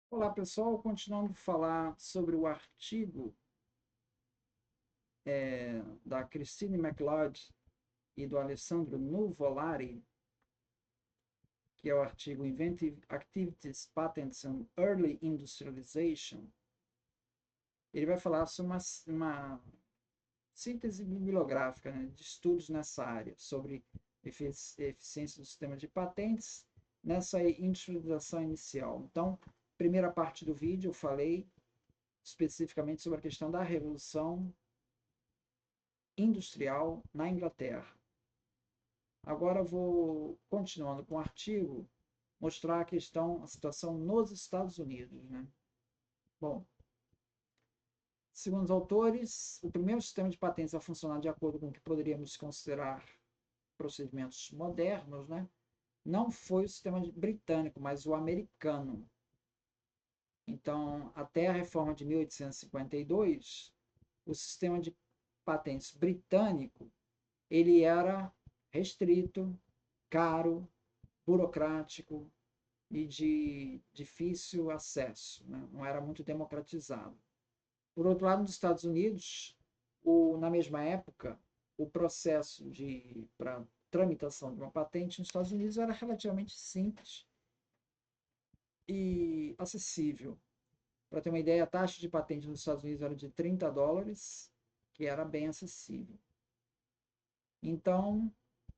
Olá, pessoal. Continuando a falar sobre o artigo da Christine McLeod e do Alessandro Nuvolari, que é o artigo Inventive Activities, Patents and Early Industrialization. Ele vai falar sobre uma síntese bibliográfica, né, de estudos nessa área, sobre eficiência do sistema de patentes nessa industrialização inicial. Então, primeira parte do vídeo eu falei especificamente sobre a questão da Revolução Industrial na Inglaterra. Agora vou, continuando com o artigo, mostrar a situação nos Estados Unidos. Né? Bom, segundo os autores, o primeiro sistema de patentes a funcionar de acordo com o que poderíamos considerar procedimentos modernos, né? Não foi o sistema britânico, mas o americano. Então, até a reforma de 1852, o sistema de patentes britânico ele era restrito, caro, burocrático e de difícil acesso, né? Não era muito democratizado. Por outro lado, nos Estados Unidos, na mesma época, o processo para tramitação de uma patente nos Estados Unidos era relativamente simples e acessível. Para ter uma ideia, a taxa de patente nos Estados Unidos era de $30, que era bem acessível. Então,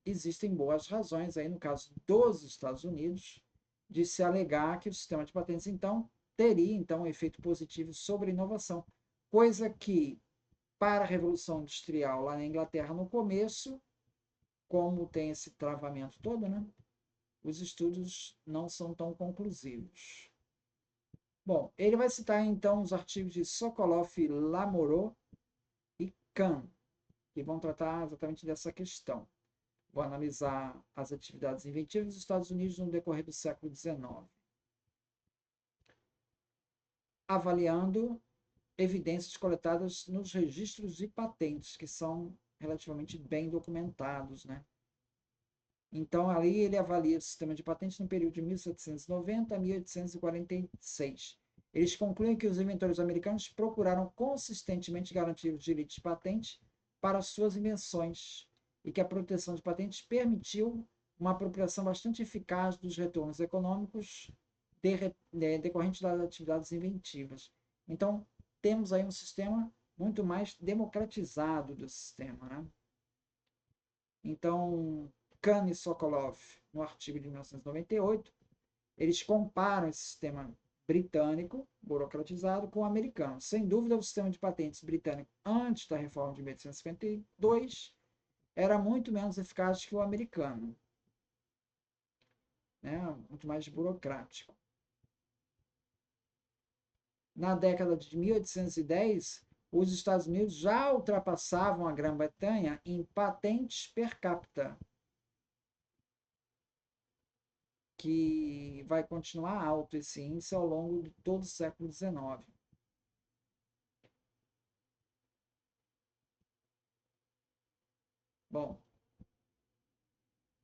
existem boas razões aí, no caso dos Estados Unidos, de se alegar que o sistema de patentes, então, teria então um efeito positivo sobre a inovação, coisa que, para a Revolução Industrial lá na Inglaterra no começo, como tem esse travamento todo, né, os estudos não são tão conclusivos. Bom, ele vai citar então os artigos de Sokolov, Lamoureux e Kahn, que vão tratar exatamente dessa questão. Vou analisar as atividades inventivas dos Estados Unidos no decorrer do século XIX, avaliando evidências coletadas nos registros de patentes, que são relativamente bem documentados, né? Então, ali ele avalia o sistema de patentes no período de 1790 a 1846. Eles concluem que os inventores americanos procuraram consistentemente garantir os direitos de patente para suas invenções e que a proteção de patentes permitiu uma apropriação bastante eficaz dos retornos econômicos decorrentes das atividades inventivas. Então, temos aí um sistema muito mais democratizado do sistema, né? Então, Kahn e Sokolov, no artigo de 1998, eles comparam esse sistema britânico, burocratizado, com o americano. Sem dúvida, o sistema de patentes britânico, antes da reforma de 1852, era muito menos eficaz que o americano, né? Muito mais burocrático. Na década de 1810, os Estados Unidos já ultrapassavam a Grã-Bretanha em patentes per capita, que vai continuar alto esse índice ao longo de todo o século XIX. Bom,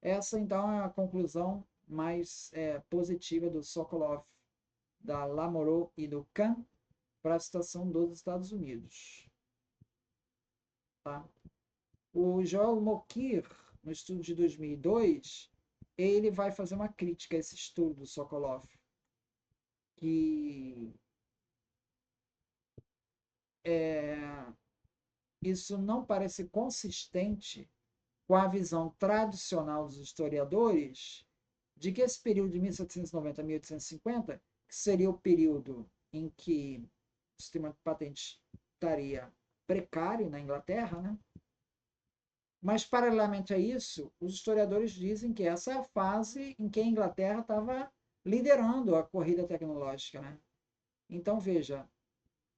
essa então é a conclusão mais positiva do Sokolov, da Lamoureux e do Kahn para a situação dos Estados Unidos. Tá? O Joel Mokyr, no estudo de 2002, ele vai fazer uma crítica a esse estudo do Sokolov, que isso não parece consistente com a visão tradicional dos historiadores de que esse período de 1790 a 1850, que seria o período em que o sistema de patentes estaria precário na Inglaterra, né? Mas, paralelamente a isso, os historiadores dizem que essa é a fase em que a Inglaterra estava liderando a corrida tecnológica. Né? Então, veja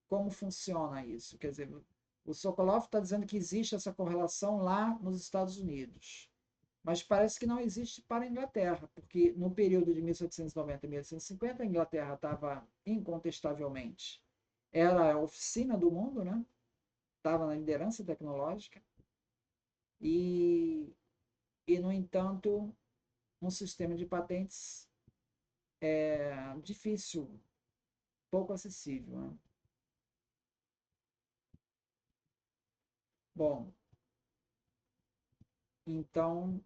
como funciona isso. Quer dizer, o Sokolov está dizendo que existe essa correlação lá nos Estados Unidos, mas parece que não existe para a Inglaterra, porque no período de 1790 a 1850, a Inglaterra estava incontestavelmente, era a oficina do mundo, né? Estava na liderança tecnológica, e, no entanto, um sistema de patentes difícil pouco acessível, né? Bom, então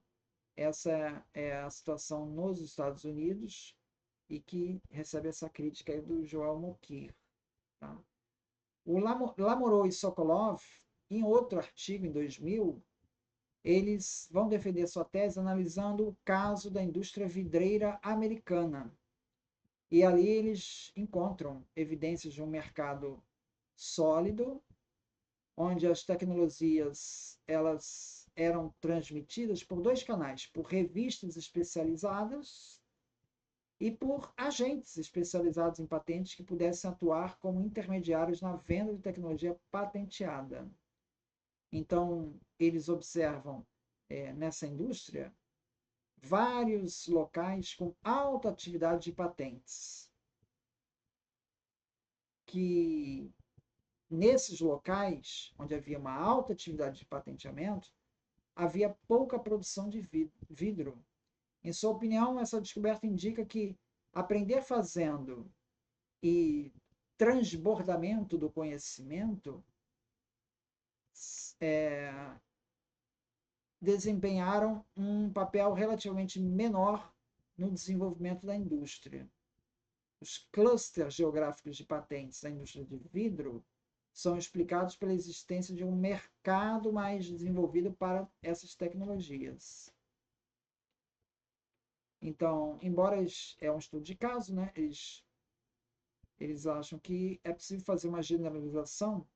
essa é a situação nos Estados Unidos e que recebe essa crítica aí do Joel Mokyr, tá? O Lamoureux e Sokolov, em outro artigo, em 2000, eles vão defender sua tese analisando o caso da indústria vidreira americana. E ali eles encontram evidências de um mercado sólido, onde as tecnologias elas eram transmitidas por dois canais, por revistas especializadas e por agentes especializados em patentes que pudessem atuar como intermediários na venda de tecnologia patenteada. Então, eles observam nessa indústria vários locais com alta atividade de patentes, que nesses locais, onde havia uma alta atividade de patenteamento, havia pouca produção de vidro. Em sua opinião, essa descoberta indica que aprender fazendo e transbordamento do conhecimento desempenharam um papel relativamente menor no desenvolvimento da indústria. Os clusters geográficos de patentes da indústria de vidro são explicados pela existência de um mercado mais desenvolvido para essas tecnologias. Então, embora é um estudo de caso, né, eles acham que é possível fazer uma generalização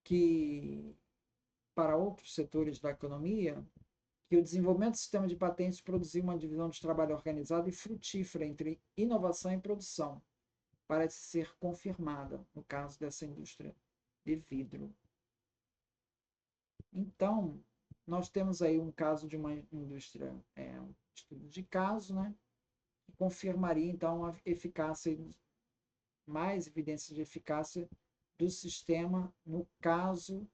que, para outros setores da economia, que o desenvolvimento do sistema de patentes produziu uma divisão de trabalho organizada e frutífera entre inovação e produção, parece ser confirmada no caso dessa indústria de vidro. Então, nós temos aí um caso de uma indústria, um estudo de caso, né, que confirmaria então a eficácia, mais evidências de eficácia do sistema no caso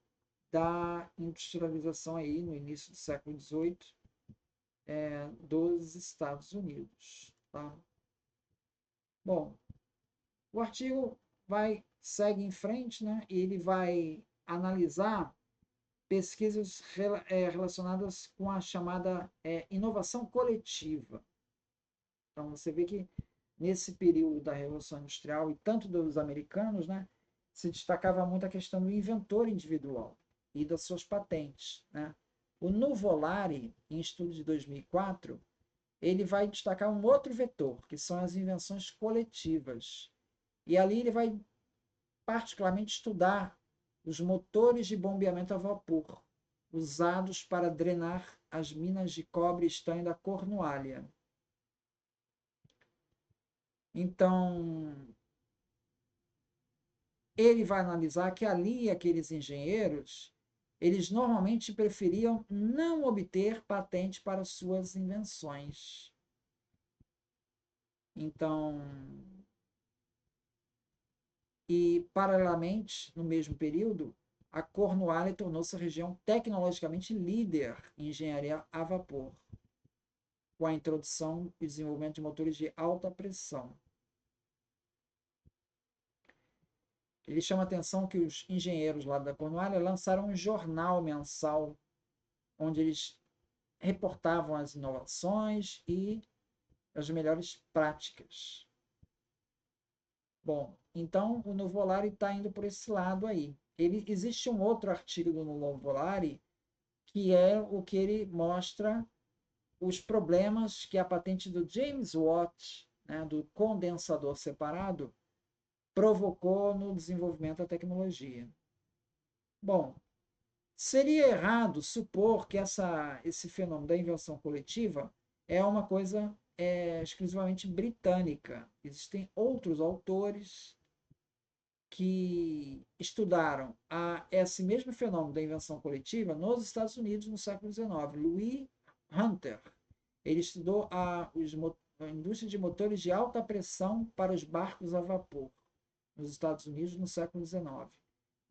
da industrialização aí no início do século XVIII dos Estados Unidos. Tá? Bom, o artigo segue em frente, né? E ele vai analisar pesquisas relacionadas com a chamada inovação coletiva. Então, você vê que nesse período da Revolução Industrial, e tanto dos americanos, né, se destacava muito a questão do inventor individual e das suas patentes. Né? O Nuvolari, em estudo de 2004, ele vai destacar um outro vetor, que são as invenções coletivas. E ali ele vai particularmente estudar os motores de bombeamento a vapor, usados para drenar as minas de cobre e estanho da Cornualha. Então, ele vai analisar que ali aqueles engenheiros, eles normalmente preferiam não obter patente para suas invenções. Então, e paralelamente, no mesmo período, a Cornualha tornou-se a região tecnologicamente líder em engenharia a vapor, com a introdução e desenvolvimento de motores de alta pressão. Ele chama a atenção que os engenheiros lá da Cornualha lançaram um jornal mensal onde eles reportavam as inovações e as melhores práticas. Bom, então o Nuvolari está indo por esse lado aí. Existe um outro artigo do Nuvolari que é o que ele mostra os problemas que a patente do James Watt, né, do condensador separado, provocou no desenvolvimento da tecnologia. Bom, seria errado supor que esse fenômeno da invenção coletiva é uma coisa exclusivamente britânica. Existem outros autores que estudaram esse mesmo fenômeno da invenção coletiva nos Estados Unidos no século XIX. Louis Hunter, ele estudou a indústria de motores de alta pressão para os barcos a vapor nos Estados Unidos no século XIX,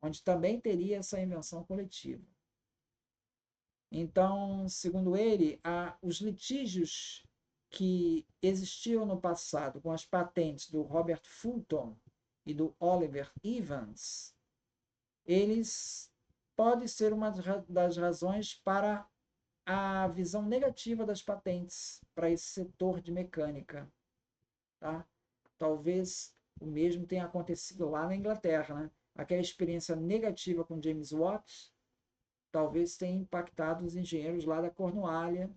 onde também teria essa invenção coletiva. Então, segundo ele, os litígios que existiam no passado com as patentes do Robert Fulton e do Oliver Evans, eles podem ser uma das razões para a visão negativa das patentes para esse setor de mecânica. Tá? Talvez o mesmo tenha acontecido lá na Inglaterra. Né? Aquela experiência negativa com James Watt talvez tenha impactado os engenheiros lá da Cornualha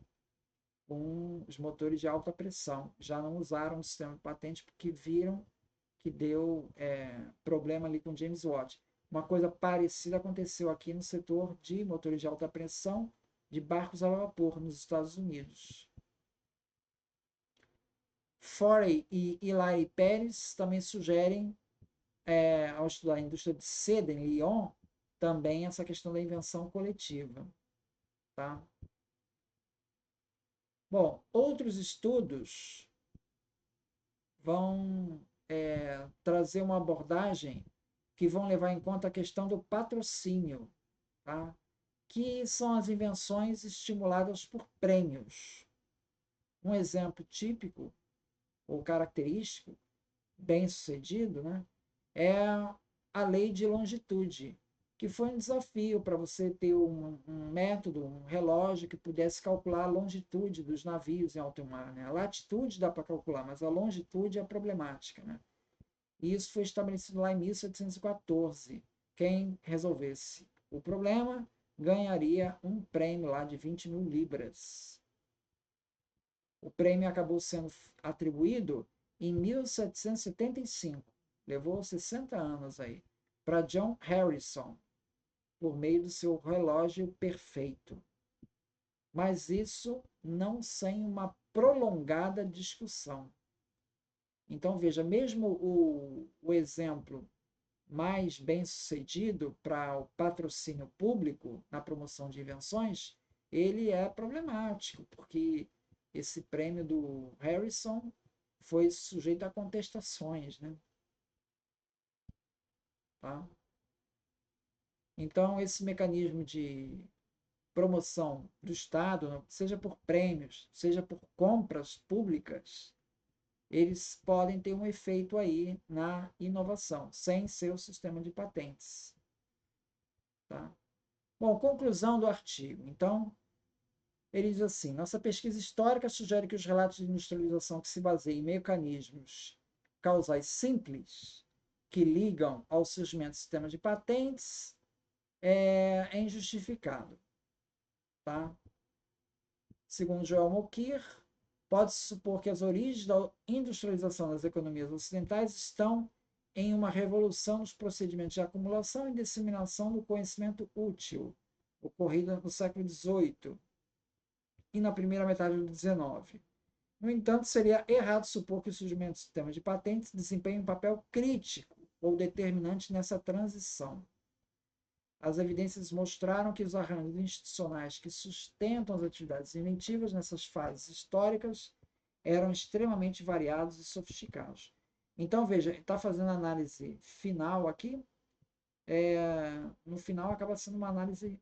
com os motores de alta pressão. Já não usaram o sistema de patente porque viram que deu problema ali com James Watt. Uma coisa parecida aconteceu aqui no setor de motores de alta pressão de barcos a vapor nos Estados Unidos. Forey e Eli Pérez também sugerem, ao estudar a indústria de seda em Lyon, também essa questão da invenção coletiva. Tá? Bom, outros estudos vão trazer uma abordagem que vão levar em conta a questão do patrocínio, tá? Que são as invenções estimuladas por prêmios. Um exemplo típico ou característico, bem sucedido, né, é a lei de longitude, que foi um desafio para você ter um método, um relógio que pudesse calcular a longitude dos navios em alto mar. Né? A latitude dá para calcular, mas a longitude é problemática. Né? E isso foi estabelecido lá em 1714. Quem resolvesse o problema ganharia um prêmio lá de 20 mil libras. O prêmio acabou sendo atribuído em 1775. Levou 60 anos aí. Para John Harrison, por meio do seu relógio perfeito. Mas isso não sem uma prolongada discussão. Então, veja, mesmo o exemplo mais bem sucedido para o patrocínio público na promoção de invenções, ele é problemático, porque esse prêmio do Harrison foi sujeito a contestações. Né? Tá? Então, esse mecanismo de promoção do Estado, seja por prêmios, seja por compras públicas, eles podem ter um efeito aí na inovação, sem ser o sistema de patentes. Tá? Bom, conclusão do artigo. Então, ele diz assim: nossa pesquisa histórica sugere que os relatos de industrialização que se baseiam em mecanismos causais simples, que ligam ao surgimento do sistema de patentes, é injustificado. Tá? Segundo Joel Mokyr, pode-se supor que as origens da industrialização das economias ocidentais estão em uma revolução nos procedimentos de acumulação e disseminação do conhecimento útil, ocorrida no século XVIII e na primeira metade do XIX. No entanto, seria errado supor que o surgimento do sistema de patentes desempenhe um papel crítico ou determinante nessa transição. As evidências mostraram que os arranjos institucionais que sustentam as atividades inventivas nessas fases históricas eram extremamente variados e sofisticados. Então, veja, está fazendo a análise final aqui, no final acaba sendo uma análise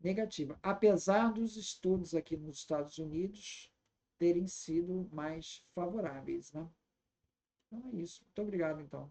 negativa, apesar dos estudos aqui nos Estados Unidos terem sido mais favoráveis. Né? Então é isso. Muito obrigado, então.